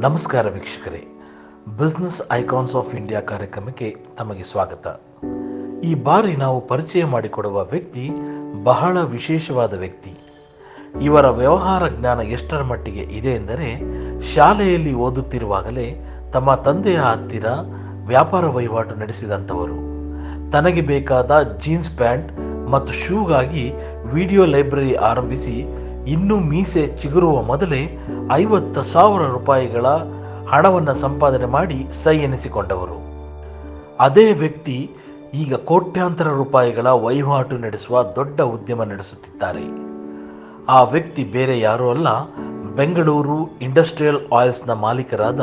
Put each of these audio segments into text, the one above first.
ನಮಸ್ಕಾರ ವೀಕ್ಷಕರೇ, business icons of India ಕಾರ್ಯಕ್ರಮಕ್ಕೆ ತಮಗೆ ಸ್ವಾಗತ. ಈ ಬಾರಿ ನಾವು ಪರಿಚಯ ಮಾಡಿಕೊಡುವ ವ್ಯಕ್ತಿ ಬಹಳ ವಿಶೇಷವಾದ ವ್ಯಕ್ತಿ. ಇವರ ವ್ಯವಹಾರ ಜ್ಞಾನ ಎಷ್ಟರ ಮಟ್ಟಿಗೆ ಇದೆ ಎಂದರೆ, ಶಾಲೆಯಲ್ಲಿ ಓದುತ್ತಿರುವಾಗಲೇ ತಮ್ಮ ತಂದೆಯ ಹತ್ತಿರ ವ್ಯಾಪಾರ ವಹಿವಾಟು ನಡೆಸಿದಂಥವರು. ತನಗೆ ಬೇಕಾದ ಜೀನ್ಸ್ ಪ್ಯಾಂಟ್ ಮತ್ತು ಶೂಗಾಗಿ ವಿಡಿಯೋ ಲೈಬ್ರರಿ ಆರಂಭಿಸಿ ಇನ್ನೂ ಮೀಸೆ ಚಿಗುರುವ ಮೊದಲೇ 50,000 ರೂಪಾಯಿಗಳ ಹಣವನ್ನು ಸಂಪಾದನೆ ಮಾಡಿ ಸೈ ಎನಿಸಿಕೊಂಡವರು. ಅದೇ ವ್ಯಕ್ತಿ ಈಗ ಕೋಟ್ಯಾಂತರ ರೂಪಾಯಿಗಳ ವಹಿವಾಟು ನಡೆಸುವ ದೊಡ್ಡ ಉದ್ಯಮ ನಡೆಸುತ್ತಿದ್ದಾರೆ. ಆ ವ್ಯಕ್ತಿ ಬೇರೆ ಯಾರೂ ಅಲ್ಲ, ಬೆಂಗಳೂರು ಇಂಡಸ್ಟ್ರಿಯಲ್ ಆಯಿಲ್ಸ್ನ ಮಾಲೀಕರಾದ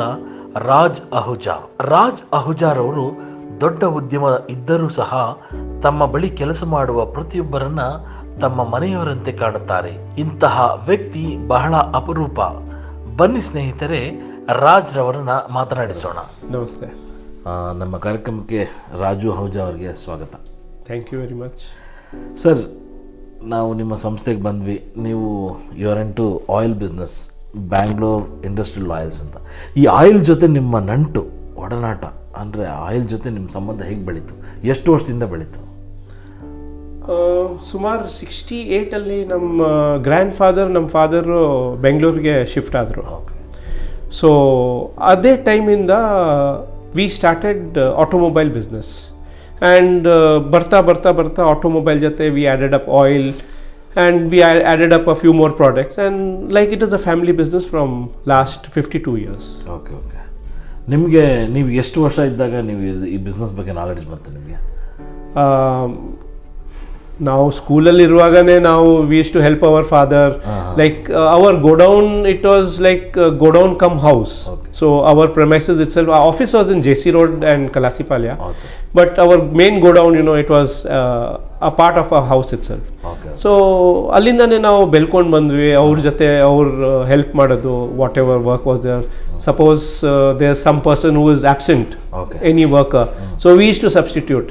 ರಾಜ್ ಅಹುಜಾ. ರಾಜ್ ಅಹುಜಾರವರು ದೊಡ್ಡ ಉದ್ಯಮ ಇದ್ದರೂ ಸಹ ತಮ್ಮ ಬಳಿ ಕೆಲಸ ಮಾಡುವ ಪ್ರತಿಯೊಬ್ಬರನ್ನ ತಮ್ಮ ಮನೆಯವರಂತೆ ಕಾಣುತ್ತಾರೆ. ಇಂತಹ ವ್ಯಕ್ತಿ ಬಹಳ ಅಪರೂಪ. ಬನ್ನಿ ಸ್ನೇಹಿತರೆ, ರಾಜ್ ರವರನ್ನ ಮಾತನಾಡಿಸೋಣ. ನಮಸ್ತೆ. ನಮ್ಮ ಕಾರ್ಯಕ್ರಮಕ್ಕೆ ರಾಜು ಅಹುಜಾ ಅವರಿಗೆ ಸ್ವಾಗತ. Thank you very much. Sir, ನಾವು ನಿಮ್ಮ ಸಂಸ್ಥೆಗೆ ಬಂದ್ವಿ. ನೀವು you're into oil business, Bangalore industrial oils ಅಂತ. ಈ ಆಯಿಲ್ ಜೊತೆ ನಿಮ್ಮ ನಂಟು, ಒಡನಾಟ ಅಂದರೆ ಆಯಿಲ್ ಜೊತೆ ನಿಮ್ಮ ಸಂಬಂಧ ಹೇಗೆ ಬೆಳೀತು? ಎಷ್ಟು ವರ್ಷದಿಂದ ಬೆಳೀತು? ಸುಮಾರು 68 ನಮ್ಮ ಗ್ರ್ಯಾಂಡ್ ಫಾದರ್, ನಮ್ಮ ಫಾದರು ಬೆಂಗಳೂರಿಗೆ ಶಿಫ್ಟ್ ಆದರು. ಸೊ ಅದೇ ಟೈಮಿಂದ we started automobile business. And ಬರ್ತಾ ಬರ್ತಾ ಬರ್ತಾ ಆಟೋಮೊಬೈಲ್ ಜೊತೆ we added up oil and we added up a few more products. And like it is a family business from last 52 years. Okay okay. ನಿಮಗೆ ನೀವು ಎಷ್ಟು ವರ್ಷ ಇದ್ದಾಗ ನೀವು ಈ ಬಿಸ್ನೆಸ್ ಬಗ್ಗೆ ನಾಲೆಡ್ಜ್ ಬಂತು ನಿಮಗೆ? ನಾವು ಸ್ಕೂಲಲ್ಲಿರುವಾಗನೇ ನಾವು we used to help our father. Like our godown, it was like godown cum house. So our premises itself, office was in JC Road and Kalasipalia, but our main godown, it was a part of our house itself. So ಅಲ್ಲಿಂದನೇ ನಾವು ಬೆಳ್ಕೊಂಡು ಬಂದ್ವಿ. ಅವ್ರ ಜೊತೆ help ಮಾಡೋದು, whatever work was there. Suppose there some person who is absent, any worker, so we used to substitute.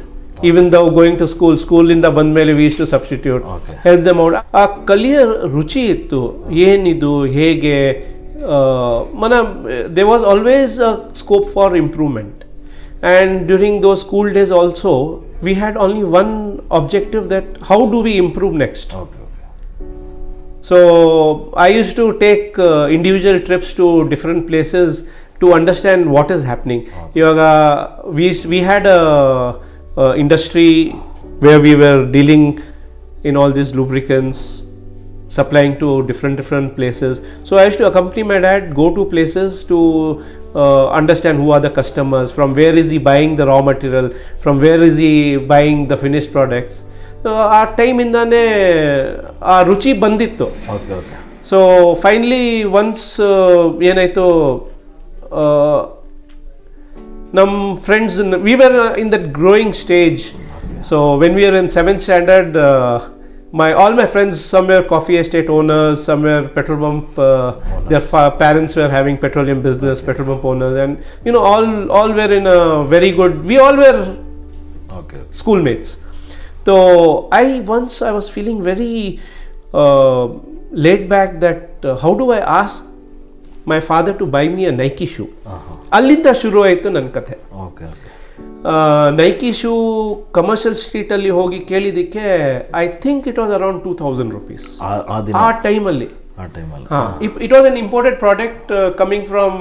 Even though going to school ಇಂದ ಬಂದ್ಮೇಲೆ we used to substitute, help them out. ಆ ಕಲಿಯ ರುಚಿ ಇತ್ತು, ಏನಿದು ಹೇಗೆ there was always a scope for improvement. And during those school days also we had only one objective, that how do we improve next. So I used to take individual trips to different places to understand what is happening. We had a industry where we were dealing in all these lubricants, supplying to different places. So I used to accompany my dad, go to places to understand who are the customers, from where is he buying the raw material, from where is he buying the finished products. ಆ time ಇಂದಾನೆ ಆ ರುಚಿ ಬಂದಿತ್ತು. So finally once ಏನಾಯ್ತು, ನಮ್ಮ friends, we were in that growing stage. So when we are in 7th standard, all my friends, some were coffee estate owners, some were petrol pump, their parents were having petroleum business, petrol pump owners, and all were in a very good, we all were schoolmates. So I was feeling very laid back, that how do I ask my father to buy me a Nike shoe. ಅಲ್ಲಿಂದ ಶುರು ಆಯಿತು ನನ್ನ ಕಥೆ. Nike shoe commercial Street ಅಲ್ಲಿ ಹೋಗಿ ಕೇಳಿದಕ್ಕೆ I think it was around 2,000 rupees ಆ ಟೈಮಲ್ಲಿ. It was an imported product coming from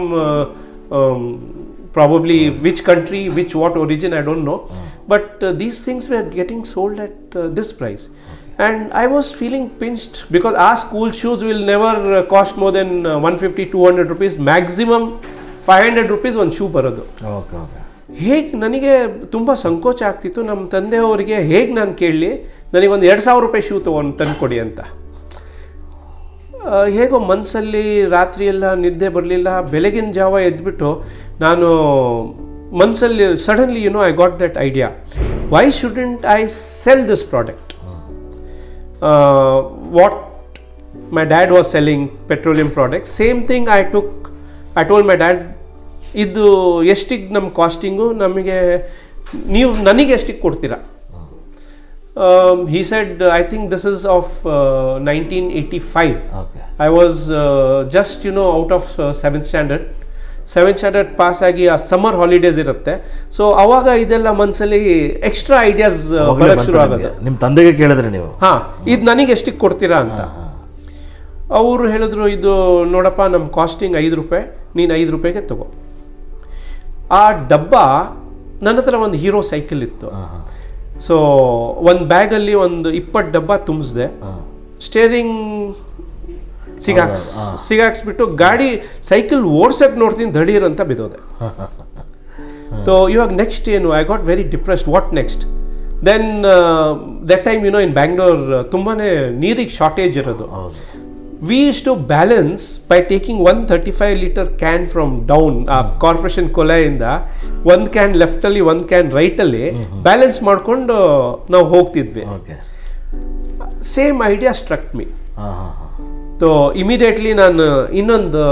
probably which country, what origin, I don't know, but these things were getting sold at this price. And I was feeling pinched, because our school shoes will never cost more than 150-200 rupees, maximum 500 rupees ಒಂದು shoe ಬರೋದು. ಹೇಗೆ ನನಗೆ ತುಂಬ ಸಂಕೋಚ ಆಗ್ತಿತ್ತು. ನಮ್ಮ ತಂದೆಯವರಿಗೆ ಹೇಗೆ ನಾನು ಕೇಳಲಿ, ನನಗೊಂದು 2,000 ರೂಪಾಯಿ ಶೂ ತಂದುಕೊಡಿ ಅಂತ. ಹೇಗೋ ಮನಸ್ಸಲ್ಲಿ ರಾತ್ರಿ ಎಲ್ಲ ನಿದ್ದೆ ಬರಲಿಲ್ಲ. ಬೆಳಗಿನ ಜಾವ ಎದ್ಬಿಟ್ಟು ನಾನು ಮನಸ್ಸಲ್ಲಿ suddenly I got that idea, why shouldn't I sell this product. What my dad was selling petroleum product, same thing I told my dad, ಇದು ಎಷ್ಟಿಗೆ ನಮ್ಮ ಕಾಸ್ಟಿಂಗು, ನೀವು ನನಗೆ ಎಷ್ಟಿಗೆ ಕೊಡ್ತೀರಾ? He said, I think this is of 1985. Okay. I was just, out of 7th standard. 7th standard pass ಆಗಿ ಆ summer holidays ಇರುತ್ತೆ. So ಅವಾಗ ಇದೆಲ್ಲ ಮನಸ್ಸಲ್ಲಿ ಎಕ್ಸ್ಟ್ರಾ ಐಡಿಯಾಸ್ ಬರಕ್ಕೆ ಶುರು ಆಗೋದು. ನಿಮ್ಮ ತಂದೆಗೆ ಕೇಳಿದ್ರೆ ನೀವು ಇದು ನನಗೆ ಎಷ್ಟಕ್ಕೆ ಕೊಡ್ತೀರಾ ಅಂತ. ಅವರು ಹೇಳಿದ್ರು, ಇದು ನೋಡಪ್ಪ ನಮ್ಮ ಕಾಸ್ಟಿಂಗ್ 5 ರೂಪಾಯಿ, ನೀನು 5 ರೂಪಾಯಿಗೆ ತಗೋ. ಆ ಡಬ್ಬ ನನ್ನ ಹತ್ರ ಒಂದು ಹೀರೋ ಸೈಕಲ್ ಇತ್ತು. ಸೊ ಒಂದು ಬ್ಯಾಗಲ್ಲಿ ಒಂದು 20 ಡಬ್ಬ ತುಂಬಿಸಿದೆ. ಸ್ಟೇರಿಂಗ್ ಸಿಗಾಕ್ಸ್ಬಿಟ್ಟು ಗಾಡಿ ಸೈಕಲ್ ಓಡ್ಸಕ್ ನೋಡ್ತೀನಿ, ದಡೀರ್ ಅಂತ ಬಿದ್ದೋದೆ. ಸೊ ಇವಾಗ ನೆಕ್ಸ್ಟ್ ಏನು, I got very depressed. What next? Then that time in Bangalore ತುಂಬಾನೇ ನೀರಿಗೆ ಶಾರ್ಟೇಜ್ ಇರೋದು. We used to balance by taking 135 liter can from down corporation ಕೊಲೆಯಿಂದ, ಒಂದು ಕ್ಯಾನ್ ಲೆಫ್ಟ್ ಅಲ್ಲಿ ಒಂದು ಕ್ಯಾನ್ ರೈಟ್ ಅಲ್ಲಿ ಬ್ಯಾಲೆನ್ಸ್ ಮಾಡ್ಕೊಂಡು ನಾವು ಹೋಗ್ತಿದ್ವಿ. Same idea struck me. So immediately ನಾನು ಇನ್ನೊಂದು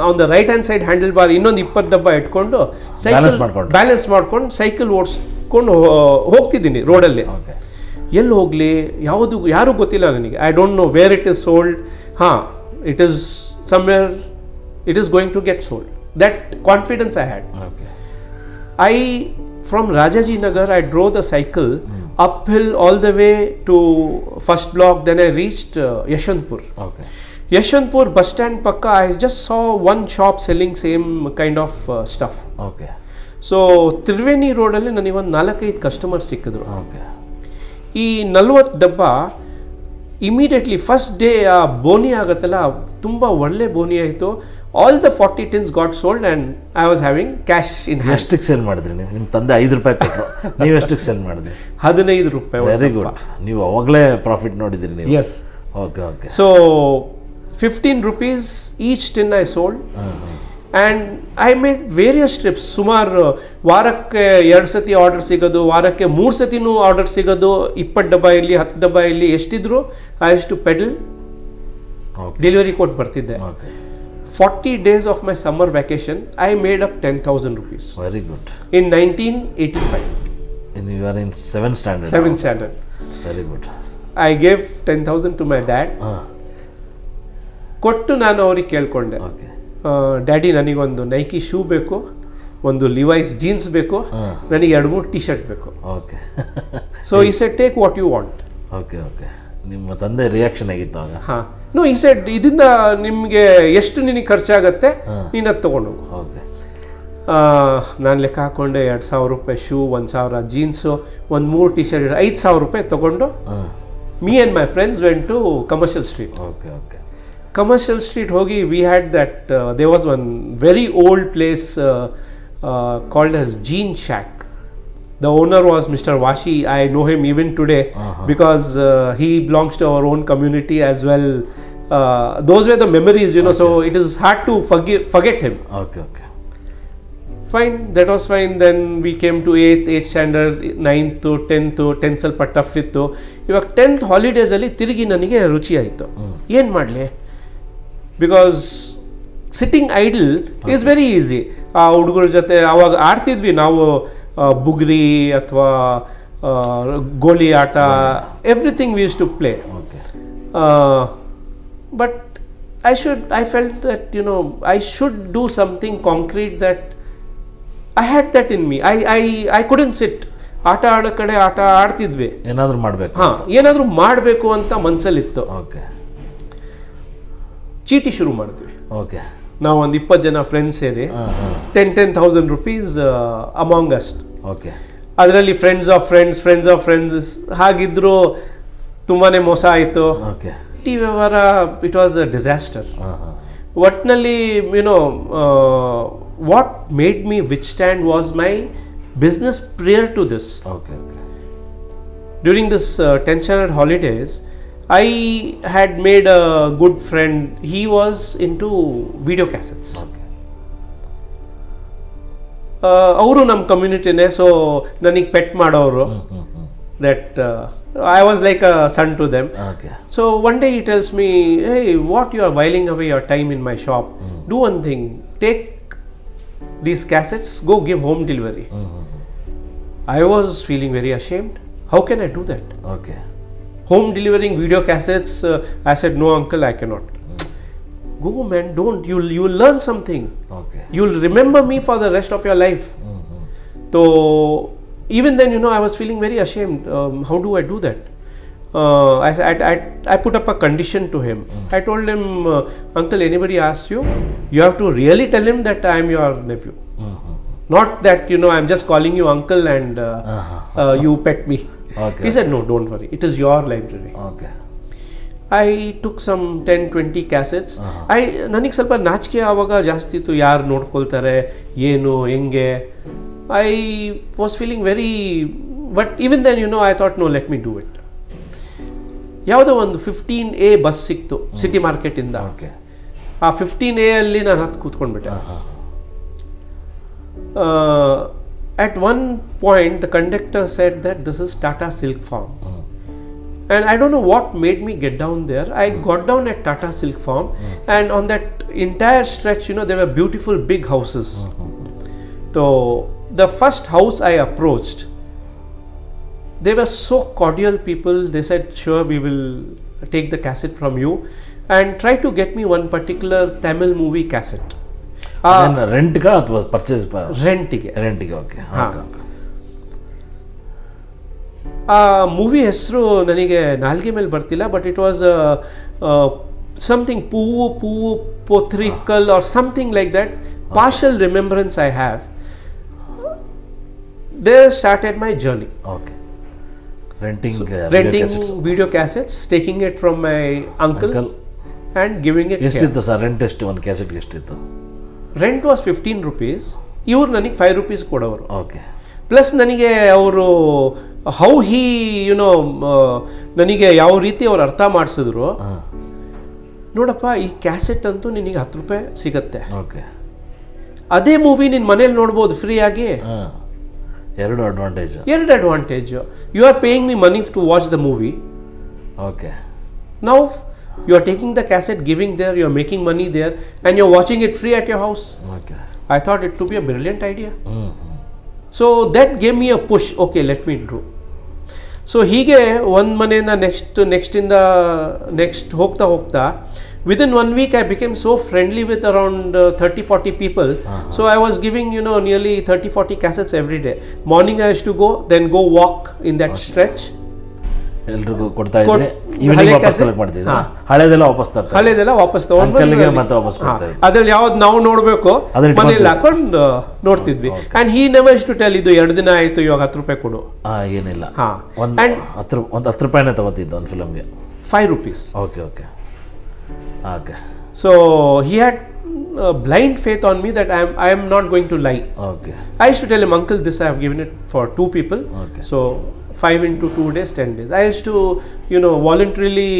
on the right hand side handle bar ಇನ್ನೊಂದು 20 ಡಬ್ಬ ಇಟ್ಕೊಂಡು ಸೈಕಲ್ ಬ್ಯಾಲೆನ್ಸ್ ಮಾಡ್ಕೊಂಡು ಸೈಕಲ್ ಓಡಿಸ್ಕೊಂಡು ಹೋಗ್ತಿದ್ದೀನಿ ರೋಡಲ್ಲಿ. ಎಲ್ಲಿ ಹೋಗಲಿ, ಯಾರು ಗೊತ್ತಿಲ್ಲ ನನಗೆ. I don't know where it is sold. It is somewhere, it is going to get sold. That confidence I had. From Rajaji Nagar, I drove the cycle uphill all the way to first block. Then I reached Yeshwanthpur. Yeshwanthpur bus stand pakka, I just saw one shop selling same kind of stuff. So Triveni road alli ನನಗೆ ಒಂದು 4-5 customers ಸಿಕ್ಕಿದ್ರು. ಈ 40 ಡಬ್ಬ immediately first day ಆ ಬೋನಿ ಆಗುತ್ತಲ್ಲ, ತುಂಬ ಒಳ್ಳೆ ಬೋನಿ ಆಯಿತು. All the 40 tins got sold and I was having cash in hand. ಎಷ್ಟಕ್ಕೆ ಸೇಲ್ ಮಾಡಿದ್ರಿ ನೀವು? ನಿಮ್ಮ ತಂದೆ 5 ರೂಪಾಯಿ ಕೊಟ್ಟರು, ನೀವು ಎಷ್ಟಕ್ಕೆ ಸೇಲ್ ಮಾಡಿದ್ರಿ? 15 ರೂಪಾಯಿ. Very good. ನೀವು ಅವಾಗಲೇ ಪ್ರಾಫಿಟ್ ನೋಡಿದ್ರಿ ನೀವು? Yes. Okay. So 15 rupees each tin I sold. And I made various trips. ಸುಮಾರು ವಾರಕ್ಕೆ 2 ಸತಿ ಆರ್ಡರ್ ಸಿಗೋದು, ವಾರಕ್ಕೆ 3 ಸತಿನೂ ಆರ್ಡರ್ ಸಿಗೋದು. 20 ಡಬ್ಬ ಇಲ್ಲಿ 10 ಡಬ್ಬ ಇಲ್ಲಿ ಎಷ್ಟಿದ್ರು I use to pedal, delivery ಕೊಟ್ಟು ಬರ್ತಿದ್ದೆ. 40 days of my summer vacation, I made up 10,000 rupees. Very good. In 1985. And you are in 7th standard? 7th standard. Very good. I gave 10,000 to my dad. ಕೊಟ್ಟು ನಾನು ಅವ್ರಿಗೆ ಕೇಳ್ಕೊಂಡೆ, daddy ನನಗೊಂದು Nike shoe ಬೇಕು, ಒಂದು Levi's jeans ಬೇಕು, ನನಗೆ 2-3 T shirt ಬೇಕು. So he said take what you want. ನಿಮ್ಮ ತಂದೆ ರಿಯಾಕ್ಷನ್ ಆಗಿತ್ತು ಆಗ? ನೋ, ಈ ಸೆಡ್ ಇದರಿಂದ ನಿಮಗೆ ಎಷ್ಟು ನಿನಗೆ ಖರ್ಚಾಗತ್ತೆ ನೀನು ಅದು ತೊಗೊಂಡು ಹೋಗು. ನಾನು ಲೆಕ್ಕ ಹಾಕೊಂಡೆ 2,000 ರೂಪಾಯಿ ಶೂ, 1,000 ಜೀನ್ಸು, ಒಂದು 3 ಟಿ ಶರ್ಟ್, 5,000 ರೂಪಾಯಿ ತೊಗೊಂಡು me and my friends went to Commercial Street. Commercial Street hogi, we had that there was one very old place called as Jean Shack. The owner was Mr. Washi. I know him even today because he belongs to our own community as well. Those were the memories, so it is hard to forget him. Fine, that was fine. Then we came to 8th standard, 9th to 10th. 10th ಸ್ವಲ್ಪ tough ಇತ್ತು. ಇವಾಗ 10th holidays ಅಲ್ಲಿ ತಿರುಗಿ ನನಗೆ ರುಚಿ ಆಯಿತು. ಏನು ಮಾಡಲಿ, because sitting idle is very easy. ಆ ಹುಡುಗರ ಜೊತೆ ಅವಾಗ ಆಡ್ತಿದ್ವಿ ನಾವು, ಬುಗ್ರಿ ಅಥವಾ ಗೋಲಿ ಆಟ, everything we used to play. But I felt that I should do something concrete, that I had that in me. I couldn't sit. ಆಟ ಆಡೋ ಕಡೆ ಆಟ ಆಡ್ತಿದ್ವಿ, ಏನಾದರೂ ಮಾಡಬೇಕು, ಏನಾದರೂ ಮಾಡಬೇಕು ಅಂತ ಮನಸ್ಸಲ್ಲಿತ್ತು. ಚೀಟಿ ಶುರು ಮಾಡಿದ್ವಿ. ನಾವು ಒಂದು 20 ಜನ ಫ್ರೆಂಡ್ಸ್ ಸೇರಿ 10,000 rupees ಅಮಾಂಗ್ ಅಸ್. ಅದರಲ್ಲಿ ಫ್ರೆಂಡ್ಸ್ ಆಫ್ ಫ್ರೆಂಡ್ಸ್ ಹಾಗಿದ್ರು ತುಂಬಾನೇ ಮೋಸ ಆಯಿತು. ಈ ವ್ಯವಹಾರ ಇಟ್ ವಾಸ್ ಅ ಡಿಸಾಸ್ಟರ್. ಒಟ್ಟಿನಲ್ಲಿ what made me withstand was my business prior to this. During this 10th standard holidays, I had made a good friend. He was into video cassettes. ಅವರು ನಮ್ಮ ಕಮ್ಯುನಿಟಿನೇ, so ನನಗೆ pet ಮಾಡೋರು. That I was like a son to them. So one day he tells me, hey, what you are whiling away your time in my shop? Do one thing, take these cassettes, go give home delivery. I was feeling very ashamed. How can I do that? Home delivering video cassettes? I said, no uncle, I cannot. Go man, don't. You'll learn something. Okay You'll remember me for the rest of your life. So even then, I was feeling very ashamed. How do I do that? I put up a condition to him. I told him, uncle, anybody asks you, you have to really tell him that I am your nephew. Not that, I'm just calling you uncle and you pet me. Okay. He said, no, don't worry. It is your library. Okay I took some 10-20 cassettes. ನನಗೆ ಸ್ವಲ್ಪ ನಾಚಿಕೆ ಆವಾಗ ಜಾಸ್ತಿ ಇತ್ತು, ಯಾರು ನೋಡ್ಕೊಳ್ತಾರೆ ಏನು ಹೆಂಗೆ. I was feeling very, but even then I thought no, let me do it. ಯಾವುದೋ ಒಂದು 15A ಬಸ್ ಸಿಕ್ತು ಸಿಟಿ ಮಾರ್ಕೆಟಿಂದ. ಓಕೆ ಆ 15A ಅಲ್ಲಿ ನಾನು ಹತ್ತು ಕೂತ್ಕೊಂಡ್ಬಿಟ್ಟೆ. At one point the conductor said that this is Tata Silk Farm. And I don't know what made me get down there. I got down at Tata Silk Farm, and on that entire stretch, there were beautiful big houses. So the first house I approached, they were so cordial people. They said, sure, we will take the cassette from you and try to get me one particular Tamil movie cassette. ರೆಂಟ್ಗಾ ಅಥವಾ purchase? ರೆಂಟಿಗೆ. Okay. ಆ movie ಹೆಸರು ನನಗೆ ನಾಲ್ಗೆ ಮೇಲೆ ಬರ್ತಿಲ್ಲ, but it was something ಪೂವು ಪೋಥ್ರಿಕಲ್ or something like that. Partial remembrance I have. There started my journey. Okay. Renting video cassettes, taking it from my uncle and giving it. ಎಷ್ಟಿತ್ತು ಸರ್ ರೆಂಟ್? ಎಷ್ಟು ಒಂದು ಕ್ಯಾಸೆಟ್ಗೆ ಎಷ್ಟಿತ್ತು? Rent was 15 rupees. ಇವ್ರು ನನಗೆ 5 rupees ಕೊಡೋರು. Okay. Plus ನನಗೆ ಅವರು how he ನನಗೆ ಯಾವ ರೀತಿ ಅವ್ರು ಅರ್ಥ ಮಾಡಿಸಿದ್ರು, ನೋಡಪ್ಪ ಈ ಕ್ಯಾಸೆಟ್ ಅಂತೂ ನಿನಗೆ 10 ರೂಪಾಯಿ ಸಿಗತ್ತೆ. ಓಕೆ. ಅದೇ ಮೂವಿ ನಿನ್ನ ಮನೇಲಿ ನೋಡ್ಬೋದು ಫ್ರೀ ಆಗಿ. ಎರಡು advantage. You are paying me money to watch the movie. Okay. Now you are taking the cassette, giving there, you are making money there, and you are watching it free at your house. Okay. I thought it to be a brilliant idea. So that gave me a push. Okay, let me do. So hige one manena next in the next hogta within 1 week I became so friendly with around 30-40 people. So I was giving nearly 30-40 cassettes every day. Morning I used to go, then go walk in that stretch. ಎಲ್ರಿಗೂ ಕೊಡ್ತಾ ಇದ್ರೆ evening ವಾಪಸ್ collect ಮಾಡ್ತಿದ್ದೆ. ಹಳೆದೆಲ್ಲ ವಾಪಸ್ ತಗೊಂಡು ಅಂಕಲ್ಗೆ ಮತ್ತೆ ವಾಪಸ್ ಕೊಡ್ತಾ ಇದ್ದೆ. ಅದ್ರಲ್ಲಿ ಯಾವ್ದು ನಾವು ನೋಡ್ಬೇಕು ಮನೇಲಿ ಹಾಕೊಂಡು ನೋಡ್ತಿದ್ವಿ. And he never used to tell ಇದು 2 ದಿನ ಆಯ್ತು ಇವಾಗ 10 ರೂಪಾಯಿ ಕೊಡು. ಏನಿಲ್ಲ, ಒಂದು 10 ರೂಪಾಯಿನೇ ತಗೋತಿದ್ದ ಒಂದು ಫಿಲಮ್ಗೆ. 5 rupees. Okay. So he had blind faith on me that I am not going to lie. Okay. I used to tell him, uncle, this I have given it for 2 people. Okay. So 5 into 2 days, 10 days. I used to, voluntarily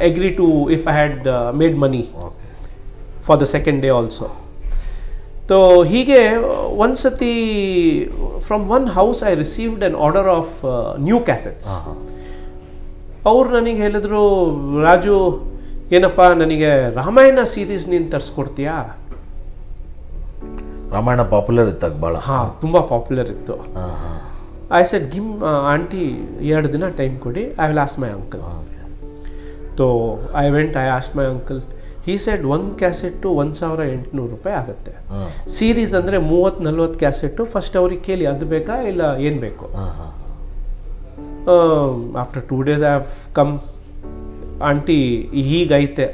agree to if I had made money. Okay. For the second day also. So hige once from one house I received an order of new cassettes. ಅವ್ರು ನನಗೆ ಹೇಳಿದ್ರು, ರಾಜು ಏನಪ್ಪ ನನಗೆ Ramayana series ನೀನು ತರಿಸ್ಕೊಡ್ತೀಯಾ? Ramayana popular ಇತ್ತಾಗ ಭಾಳ. ತುಂಬ popular ಇತ್ತು. I said, give auntie 2 ದಿನ ಟೈಮ್ ಕೊಡಿ, I will ask my uncle. So I went, I asked my uncle. He said 1 cassette 1800 ರೂಪಾಯಿ ಆಗುತ್ತೆ. ಸೀರೀಸ್ ಅಂದರೆ 30-40 ಕ್ಯಾಸೆಟ್ಟು. ಫಸ್ಟ್ ಅವ್ರಿಗೆ ಕೇಳಿ ಅದು ಬೇಕಾ ಇಲ್ಲ ಏನು ಬೇಕು. After 2 days I have come, auntie ಹೀಗೈತೆ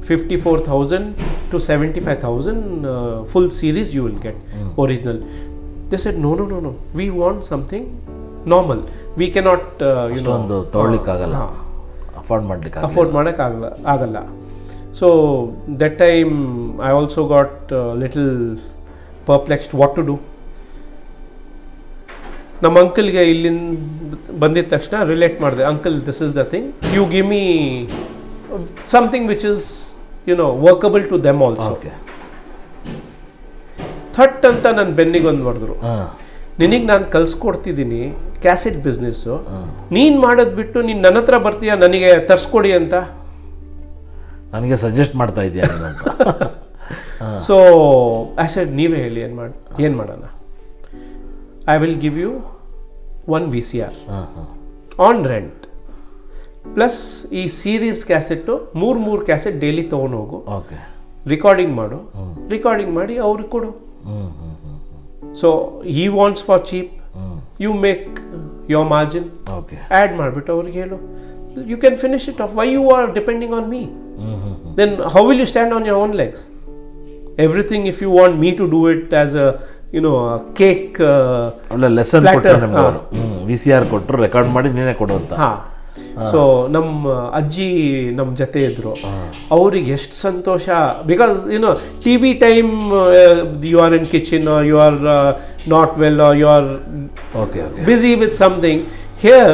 54,000 to 75,000 full series you will get, original. They said, no, we want something normal. We cannot, ತೊಗೊಳ್ಳಿಕ್ಕಾಗಲ್ಲ, afford ಮಾಡೋಕ್ಕಾಗಲ್ಲ. So that time I also got little perplexed what to do. ನಮ್ಮ ಅಂಕಲ್ಗೆ ಇಲ್ಲಿಂದ ಬಂದಿದ ತಕ್ಷಣ relate ಮಾಡಿದೆ, uncle this is the thing, you give me something which is workable to them also. ಥಟ್ ಅಂತ ನನ್ನ ಬೆನ್ನಿಗೆ ಒಂದು ಹೊಡೆದ್ರು, ನಿನಗೆ ನಾನು ಕಲ್ಸ್ಕೊಡ್ತಿದ್ದೀನಿ ಕ್ಯಾಸೆಟ್ ಬಿಸ್ನೆಸ್ಸು, ನೀನು ಮಾಡೋದು ಬಿಟ್ಟು ನೀನು ನನ್ನ ಹತ್ರ ಬರ್ತೀಯ ನನಗೆ ತರಿಸ್ಕೊಡಿ ಅಂತ. ನನಗೆ ಸಜೆಸ್ಟ್ ಮಾಡ್ತಾ ಇದೆಯಾ? ಸೊ ಐ ಸೆಡ್, ನೀವೇ ಹೇಳಿ ಏನು ಮಾಡೋಣ. I will give you 1 VCR on rent. Plus ಈ ಸೀರೀಸ್ ಕ್ಯಾಸೆಟ್ಟು ಮೂರು ಕ್ಯಾಸೆಟ್ ಡೈಲಿ ತೊಗೊಂಡು ಹೋಗು, ಓಕೆ, ರಿಕಾರ್ಡಿಂಗ್ ಮಾಡು, ರಿಕಾರ್ಡಿಂಗ್ ಮಾಡಿ ಅವ್ರಿಗೆ ಕೊಡು. So he wants for cheap, you make your margin, okay, add ಮಾಡಿಬಿಟ್ಟು ಅವ್ರಿಗೆ ಹೇಳು, you can finish it off. Why you are depending on me? Then how will you stand on your own legs? Everything, if you want me to do it as a, you know, a cake ಒಳ್ಳೆ lesson ಕೊಟ್ಟರು ನಿಮ್ಗೆ ಅವರು. VCR ಕೊಟ್ಟರು, record ಮಾಡಿ ನೀನೇ ಕೊಡು ಅಂತ. ಹಾಂ. ಸೊ ನಮ್ಮ ಅಜ್ಜಿ ನಮ್ಮ ಜೊತೆ ಇದ್ರು, ಅವ್ರಿಗೆ ಎಷ್ಟು ಸಂತೋಷ. Because you know T V time you are in kitchen, you are not well, you are busy with something. Here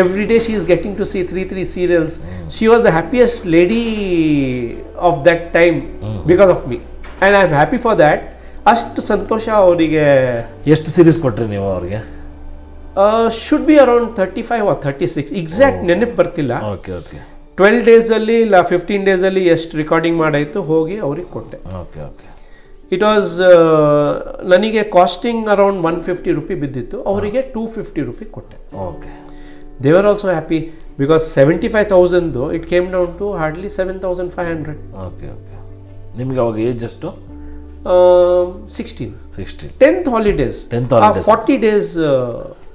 every day she is getting to see three serials. She was the happiest lady of that time because of me, and I am happy for that. ಅಷ್ಟು ಸಂತೋಷ ಅವರಿಗೆ. ಎಷ್ಟು series ಕೊಟ್ರಿ ನೀವು ಅವ್ರಿಗೆ? Should be around 35 or 36, exact ನೆನಪು ಬರ್ತಿಲ್ಲ. Okay okay. 12 ಡೇಸಲ್ಲಿ ಇಲ್ಲ 15 ಡೇಸಲ್ಲಿ ಎಷ್ಟು ರೆಕಾರ್ಡಿಂಗ್ ಮಾಡಾಯಿತು ಹೋಗಿ ಅವ್ರಿಗೆ ಕೊಟ್ಟೆ. Okay okay. ಇಟ್ ವಾಸ್ ನನಗೆ ಕಾಸ್ಟಿಂಗ್ ಅರೌಂಡ್ 150 ರೂಪಿ ಬಿದ್ದಿತ್ತು, ಅವರಿಗೆ 250 ರೂಪಿ ಕೊಟ್ಟೆ. Okay. They were also happy because 75,000 though it came down to hardly 7,500. Okay okay. ನಿಮಗೆ ಅವಾಗ ಏಜ್ ಎಷ್ಟು? 16. 16. 10th holidays. 40 days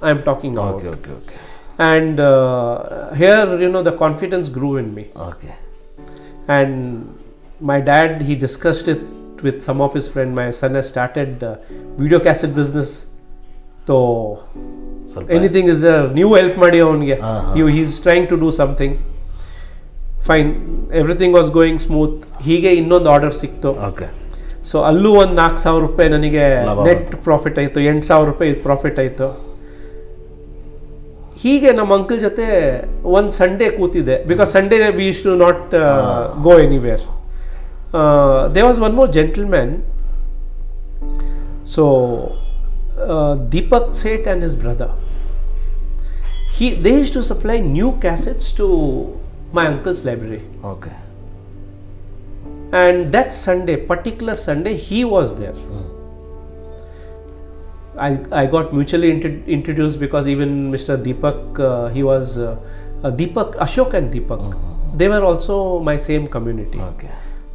I am talking about. Okay okay okay. And here, you know, the confidence grew in me. Okay. And my dad, he discussed it with some of his friends. My son has started video cassette business. So anything is there, new help ಮಾಡಿ ಅವನಿಗೆ. He is trying to do something. Fine, everything was going smooth. ಹೀಗೆ ಇನ್ನೊಂದು order ಸಿಕ್ತು. Okay. So ಅಲ್ಲೂ ಒಂದು 4,000 ರೂಪಾಯಿ ನನಗೆ net profit ಆಯಿತು, 8,000 ರೂಪಾಯಿ ಪ್ರಾಫಿಟ್ ಆಯಿತು. ಹೀಗೆ ನಮ್ಮ ಅಂಕಲ್ ಜೊತೆ ಒಂದು ಸಂಡೇ ಕೂತಿದ್ದೆ, because Sunday we used to not go anywhere. There was one more gentleman. So Deepak Seth and his brother, they used to supply new cassettes to my uncle's library. Okay. And that Sunday, particular Sunday, he was there. I got mutually introduced because even Mr. Deepak, he was Deepak, Ashok and Deepak. They were also my same community. Okay.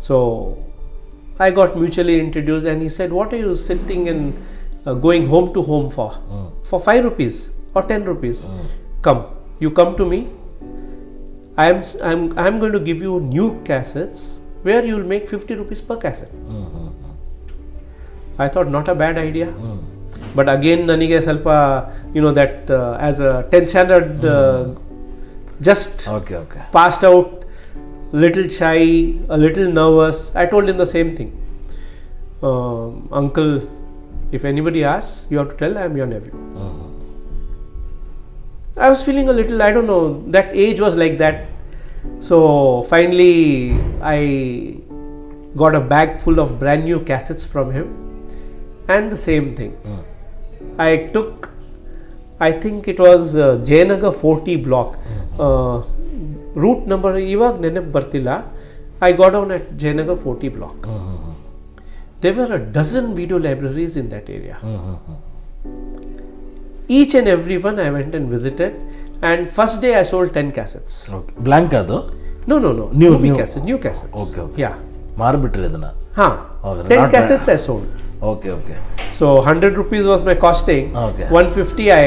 So I got mutually introduced, and he said, "What are you sitting and going home to home for? For 5 rupees or 10 rupees? Come, you come to me. I'm going to give you new cassettes where you will make 50 rupees per cassette." I thought, not a bad idea. But again, ನನಗೆ ಸ್ವಲ್ಪ, you know, that as a 10th standard, just passed out, little shy, a little nervous. I told him the same thing. Uncle, if anybody asks, you have to tell I am your nephew. I was feeling a little, I don't know, that age was like that. So finally I got a bag full of brand new cassettes from him, and the same thing. I took, I think it was Jayanagar 40 block, route number ಇವಾಗ ನೆನಪು ಬರ್ತಿಲ್ಲ. I got down at Jayanagar 40 block. There were a dozen video libraries in that area. Each and every one I went and visited, and first day I sold 10 cassettes. Okay. Blank ಅದು? No. New cassettes. New cassettes. Okay. Yeah. ಮಾರ್ಬಿಟ್ರಿ ಅದನ್ನ? Huh. 10 cassettes I sold. Okay. So 100 rupees was my costing. Okay. 150 I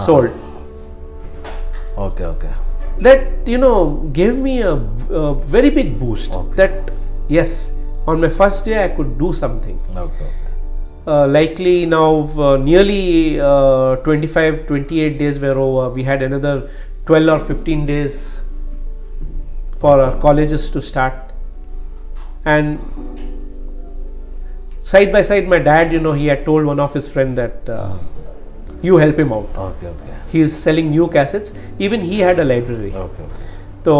sold. Okay. That, you know, gave me a very big boost. Okay. That yes, on my first day I could do something. Okay. Likely now nearly 25-28 days were over. We had another 12 or 15 days for our colleges to start, and side by side my dad, you know, he had told one of his friend that you help him out. Okay. He is selling new cassettes. Even he had a library. Okay. So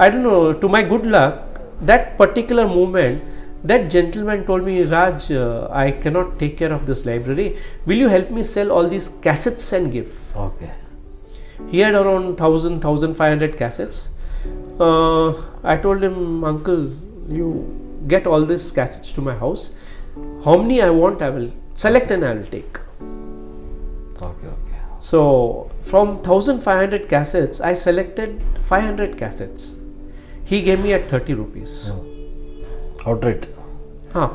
I don't know, to my good luck, that particular moment, that gentleman told me, "Raj, I cannot take care of this library. Will you help me sell all these cassettes and give?" Okay. He had around 1,500 cassettes. I told him, "Uncle, you get all these cassettes to my house. How many I want, I will select and I will take." Okay. So from 1500 cassettes, I selected 500 cassettes. He gave me at 30 rupees. Outright.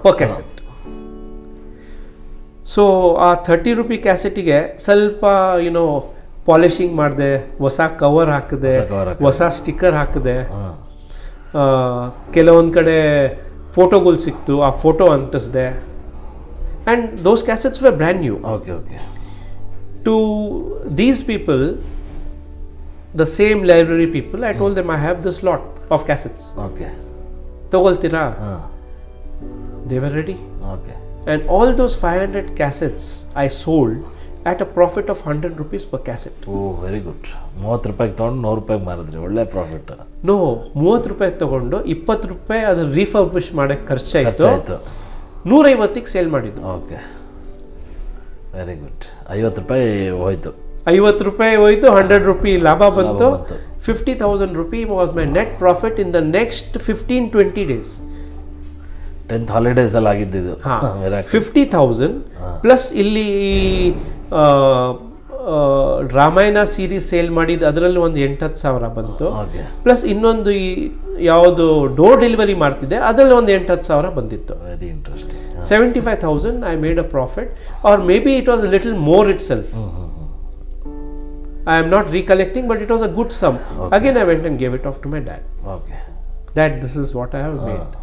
Per cassette. So ಆ 30 rupee ಕ್ಯಾಸೆಟಿಗೆ ಸ್ವಲ್ಪ polishing ಮಾಡಿದೆ, ಹೊಸ cover ಹಾಕಿದೆ, ಹೊಸ sticker ಹಾಕಿದೆ, ಕೆಲವೊಂದು ಕಡೆ ಫೋಟೋಗಳು ಸಿಕ್ತು, ಆ ಫೋಟೋ ಅಂಟಿಸಿದೆ. And those cassettes we brand new. Okay okay. To these people, the same library people, I told them I have this lot of cassettes. Okay. ತಗೊಳ್ತೀರಾ? ಹಾಂ. They were ready. Okay. And all those 500 cassettes I sold at a profit of 100 rupees per cassette. O very good. 30 ರೂಪಾಯಿಗೆ ತೊಗೊಂಡು 100 ರೂಪಾಯಿಗೆ ಮಾರಿದ್ರಿ, ಒಳ್ಳೆ profit. No, 30 ರೂಪಾಯಿಗೆ ತಗೊಂಡು 20 ರೂಪಾಯಿ ಅದು ರೀಫರ್ಬಿಶ್ ಮಾಡಕ್ಕೆ ಖರ್ಚಾಯಿತು. 150ಕ್ಕೆ ಸೇಲ್ ಮಾಡಿದ್ದು. Okay very good. 50 ರೂಪಾಯಿ ಹೋಯ್ತು. 50 ರೂಪಾಯಿ ಹೋಯ್ತು, 100 ರೂಪಾಯಿ ಲಾಭ ಬಂತು. 50,000 rupees was my net profit in the next 15-20 days. 10th holidays ಅಲ್ಲಿ ಆಗಿದ್ದು. 50,000 ಪ್ಲಸ್ ಇಲ್ಲಿ ರಾಮಾಯಣ ಸೀರೀಸ್ ಸೇಲ್ ಮಾಡಿದ್ದು ಅದರಲ್ಲಿ ಒಂದು 8-10 ಸಾವಿರ ಬಂತು. ಪ್ಲಸ್ ಇನ್ನೊಂದು ಯಾವುದು ಡೋರ್ ಡೆಲಿವರಿ ಮಾಡ್ತಿದ್ದೆ ಅದರಲ್ಲಿ ಒಂದು 8-10 ಸಾವಿರ ಬಂದಿತ್ತು. Very interesting. 75,000 I made a profit, or maybe it was a little more itself. I am not recollecting, but it was a good sum. Again I went and gave it off to my dad. Okay. Dad, this is what I have made.